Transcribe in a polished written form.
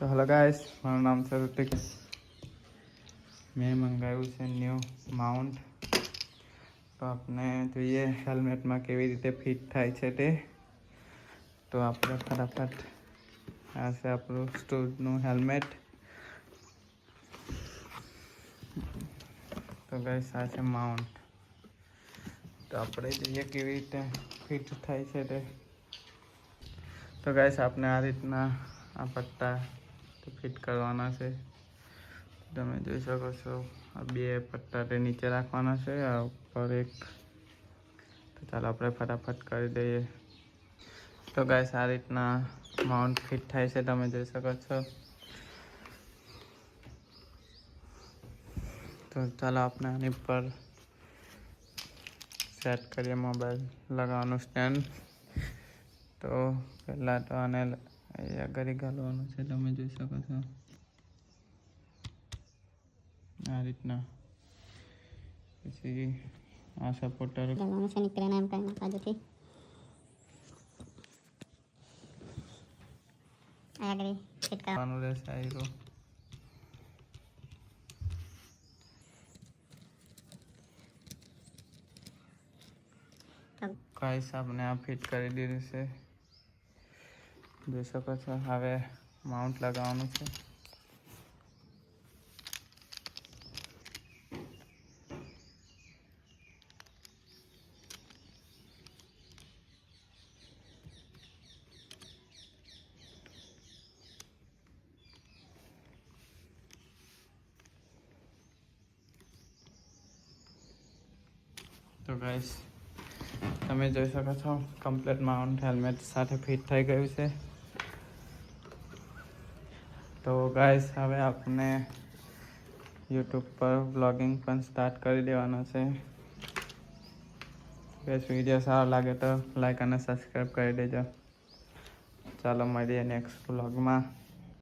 તો hello guys, મારું નામ છે ઋતિક. મેં મંગાવ્યું છે ન્યૂ માઉન્ટ. તો આપણે જોઈએ હેલ્મેટમાં કેવી રીતે ફિટ થાય છે તે. તો આપણે ફટાફટ આ છે આપણું સ્ટૂડનું હેલ્મેટ. તો ગાઈસ આ છે માઉન્ટ. તો આપણે જોઈએ કેવી રીતે ફિટ થાય છે તે. તો ગાઈસ આપણે આ રીતના આ પટ્ટા ફિટ કરવાના છે. તમે જોઈ શકો છો આ બે પટ્ટા તે નીચે રાખવાના છે, આ ઉપર એક. તો ચાલો આપણે ફટાફટ કરી દઈએ. તો ગાઈસ આ રીતના માઉન્ટ ફિટ થાય છે, તમે જોઈ શકો છો. તો ચાલો આપણે આની પર સેટ કરીએ મોબાઈલ લગાવવાનું સ્ટેન્ડ. તો પહેલાં તો આને અહીંયા ઘડી ઘાલવાનું છે, તમે જોઈ શકો છો આ રીતના. પછી આ સપોર્ટર જવાનું છે નીકળે એમ કઈ બાજુથી આગળ ફિટ કરવાનું રહેશે. આયરો ગાઈસ આપણે આ ફિટ કરી દીધું છે, જોઈ શકો છો. હવે માઉન્ટ લગાવવાનું છે. તો ગાઈસ તમે જોઈ શકો છો કમ્પ્લીટ માઉન્ટ હેલ્મેટ સાથે ફિટ થઈ ગયું છે. તો ગાઈસ હવે આપણે યુટ્યુબ પર બ્લોગિંગ પણ સ્ટાર્ટ કરી દેવાનો છે. ગાઈસ વિડીયો સારો લાગે તો લાઈક અને સબસ્ક્રાઈબ કરી દેજો. ચાલો મળીએ નેક્સ્ટ બ્લોગમાં.